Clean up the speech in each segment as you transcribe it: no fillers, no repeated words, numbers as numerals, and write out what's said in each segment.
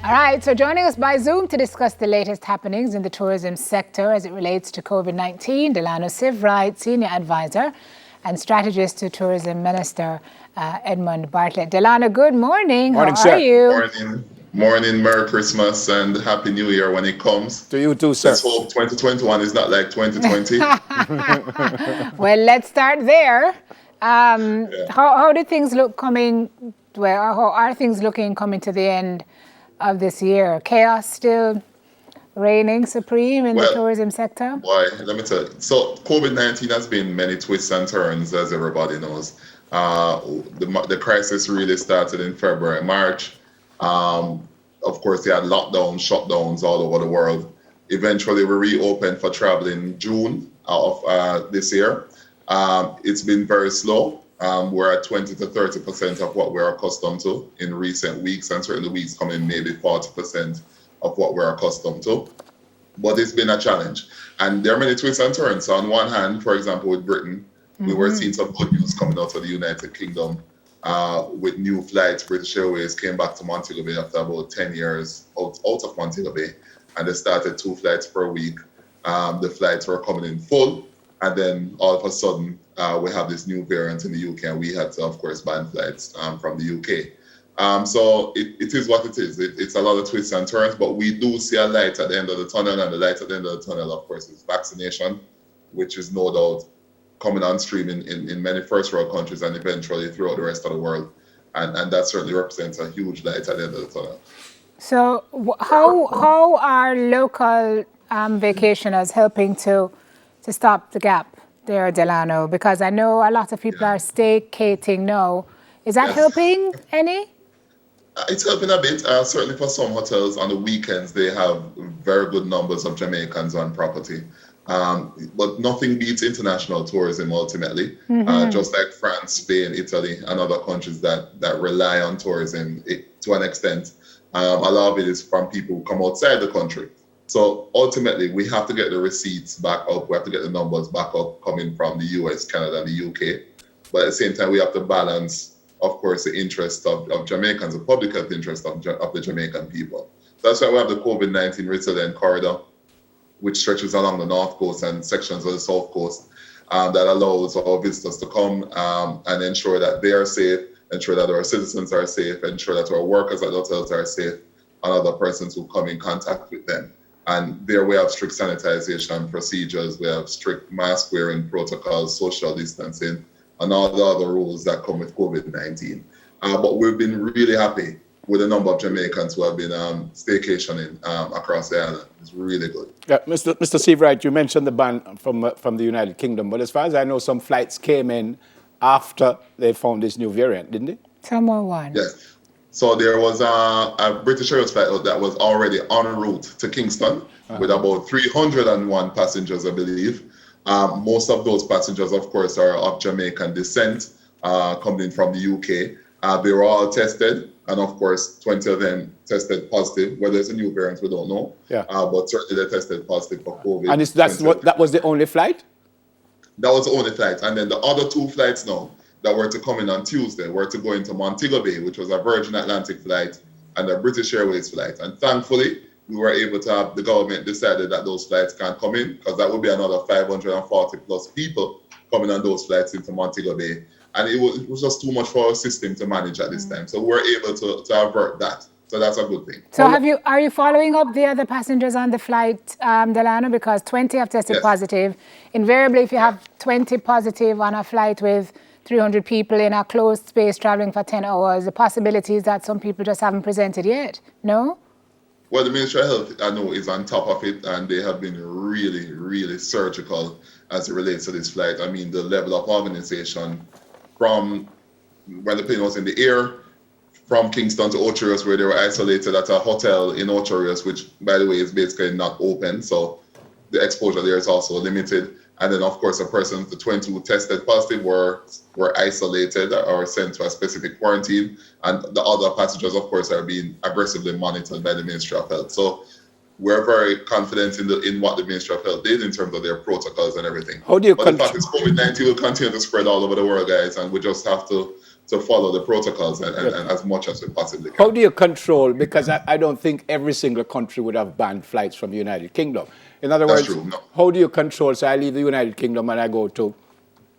All right, so joining us by Zoom to discuss the latest happenings in the tourism sector as it relates to COVID-19, Delano Sivright, Senior Advisor and Strategist to Tourism Minister Edmund Bartlett. Delano, good morning. Morning, How are sir. you? Morning, Merry Christmas and Happy New Year when it comes. To you too, sir. Let's hope 2021 is not like 2020. Well, let's start there. Yeah. How do things look coming, well, how are things looking coming to the end of this year? Chaos still reigning supreme in the tourism sector? Boy, let me tell you. So COVID-19 has been many twists and turns, as everybody knows. The crisis really started in February, March. Of course, they had lockdowns, shutdowns all over the world. Eventually, we reopened for travel in June of this year. It's been very slow. We're at 20 to 30% of what we're accustomed to in recent weeks, and certainly weeks coming maybe 40% of what we're accustomed to. But it's been a challenge. And there are many twists and turns. So on one hand, for example, with Britain, we were seeing some good news coming out of the United Kingdom with new flights. British Airways came back to Montego Bay after about 10 years out of Montego Bay, and they started 2 flights per week. The flights were coming in full, and then all of a sudden, we have this new variant in the UK, and we had to, of course, ban flights from the UK. So it is what it is. It's a lot of twists and turns, but we do see a light at the end of the tunnel, and the light at the end of the tunnel, of course, is vaccination, which is no doubt coming on stream in many first world countries and eventually throughout the rest of the world. And that certainly represents a huge light at the end of the tunnel. So how are local vacationers helping to stop the gap there, Delano? Because I know a lot of people are staycating now. Is that helping any? It's helping a bit. Certainly for some hotels on the weekends, they have very good numbers of Jamaicans on property. But nothing beats international tourism ultimately. Just like France, Spain, Italy, and other countries that rely on tourism to an extent. A lot of it is from people who come outside the country. So ultimately, we have to get the receipts back up. We have to get the numbers back up coming from the US, Canada, and the UK. But at the same time, we have to balance, of course, the interest of Jamaicans, the public health interest of the Jamaican people. That's why we have the COVID-19 resilient corridor, which stretches along the north coast and sections of the south coast, that allows our visitors to come and ensure that they are safe, ensure that our citizens are safe, ensure that our workers at hotels are safe, and other persons who come in contact with them. And there we have strict sanitization procedures, we have strict mask wearing protocols, social distancing, and all the other rules that come with COVID-19. But we've been really happy with the number of Jamaicans who have been staycationing across the island. It's really good. Yeah, Mr. Sivright, you mentioned the ban from the United Kingdom, but as far as I know, some flights came in after they found this new variant, didn't they? Some more one. Yes. So there was a British Airways flight that was already en route to Kingston with about 301 passengers, I believe. Most of those passengers, of course, are of Jamaican descent, coming from the UK. They were all tested, and of course, 20 of them tested positive. Whether it's a new variant, we don't know. Yeah. But certainly they tested positive for COVID. And that was the only flight? That was the only flight. And then the other 2 flights now that were to come in on Tuesday were to go into Montego Bay, which was a Virgin Atlantic flight and a British Airways flight. And thankfully, we were able to have the government decided that those flights can't come in, because that would be another 540 plus people coming on those flights into Montego Bay. And it was just too much for our system to manage at this time. So we were able to avert that. So that's a good thing. So are you following up the other passengers on the flight, Delano? Because 20 have tested positive. Invariably, if you have 20 positive on a flight with 300 people in a closed space traveling for 10 hours, the possibility is that some people just haven't presented yet, no? Well, the Ministry of Health, I know, is on top of it, and they have been really, really surgical as it relates to this flight. I mean, the level of organization from when the plane was in the air, from Kingston to Ocho Rios, where they were isolated at a hotel in Ocho Rios, which, by the way, is basically not open, so the exposure there is also limited. And then, of course, the 20 who tested positive were isolated or sent to a specific quarantine. And the other passengers, of course, are being aggressively monitored by the Ministry of Health. So we're very confident in what the Ministry of Health did in terms of their protocols and everything. How do you but the fact is COVID-19 will continue to spread all over the world, guys, and we just have to to follow the protocols and as much as we possibly can. How do you control, because I don't think every single country would have banned flights from the United Kingdom. In other That's words, true, no. how do you control, so I leave the United Kingdom and I go to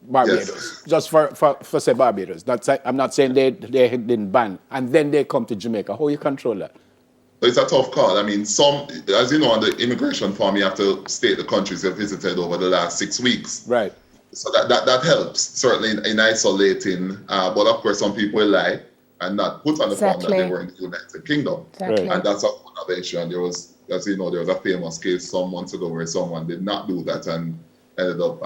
Barbados, Yes. just for say Barbados. I'm not saying they didn't ban, and then they come to Jamaica. How you control that? It's a tough call. I mean, as you know, on the immigration form, you have to state the countries you've visited over the last 6 weeks. Right. So that helps, certainly in isolating. But of course, some people will lie and not put on the form that they were in the United Kingdom. Exactly. And that's another issue. And there was, as you know, there was a famous case some months ago where someone did not do that and ended up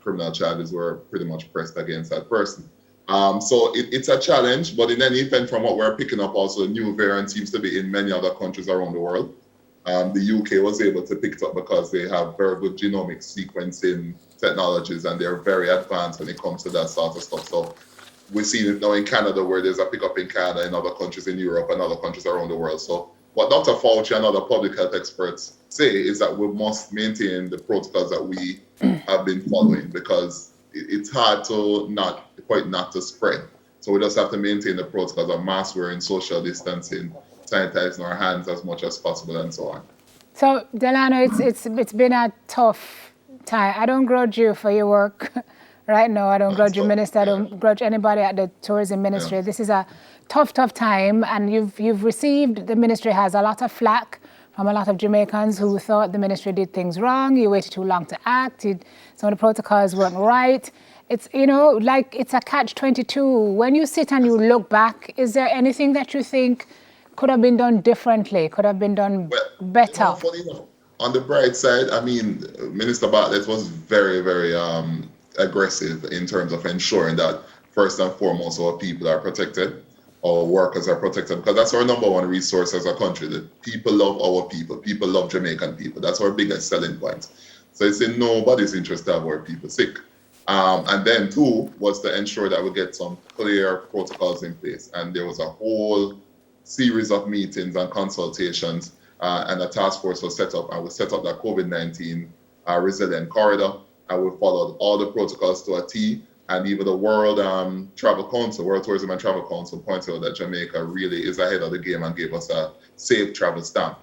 criminal charges were pretty much pressed against that person. So it's a challenge, but in any event, from what we're picking up, also a new variant seems to be in many other countries around the world. The UK was able to pick it up because they have very good genomic sequencing technologies and they're very advanced when it comes to that sort of stuff. So we're seeing it now in Canada, where there's a pickup in Canada, in other countries in Europe and other countries around the world. So what Dr. Fauci and other public health experts say is that we must maintain the protocols that we have been following, because it's hard to not to spread. So we just have to maintain the protocols of mask wearing, social distancing, sanitizing our hands as much as possible, and so on. So, Delano, it's been a tough time. I don't grudge you for your work right now. I don't grudge you, Minister. I don't grudge anybody at the tourism ministry. This is a tough time, and you've received, the ministry has a lot of flack from a lot of Jamaicans who thought the ministry did things wrong. You waited too long to act. Some of the protocols weren't right. It's, like it's a catch-22. When you sit and you look back, is there anything that you think could have been done differently, could have been done better? Funny enough, on the bright side, I mean, Minister Bartlett was very, very aggressive in terms of ensuring that, first and foremost, our people are protected, our workers are protected, because that's our number one resource as a country. The people love our people. People love Jamaican people. That's our biggest selling point. So it's in nobody's interest to have our people sick. And then two was to ensure that we get some clear protocols in place. And there was a whole series of meetings and consultations, and a task force was set up, and we set up that COVID-19 resilient corridor, and we followed all the protocols to a T. And even the World Tourism and Travel Council pointed out that Jamaica really is ahead of the game and gave us a safe travel stamp.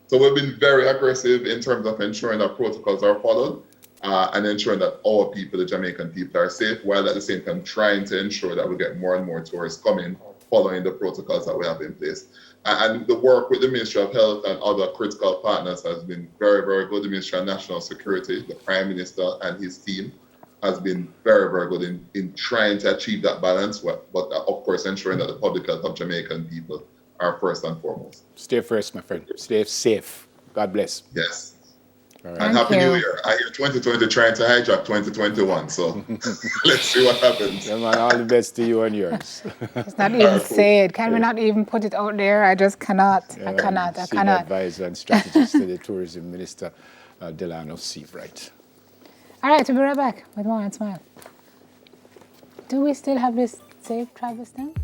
So we've been very aggressive in terms of ensuring that protocols are followed, and ensuring that our people, the Jamaican people, are safe, while at the same time trying to ensure that we get more and more tourists coming following the protocols that we have in place. And the work with the Ministry of Health and other critical partners has been very, very good. The Ministry of National Security, the Prime Minister and his team has been very, very good in trying to achieve that balance, but of course ensuring that the public health of Jamaican people are first and foremost. Stay first, my friend. Stay safe. God bless. Yes. Right. And Happy New Year. I hear 2020 trying to hijack 2021, so let's see what happens. Yeah, man, all the best to you and yours. It's not even said. Can we not even put it out there? I just cannot. Yeah, I cannot. Senior advisor and strategist to the Tourism Minister, Delano Seavright. All right, we'll be right back with more and Smile. Do we still have this safe travel stamp?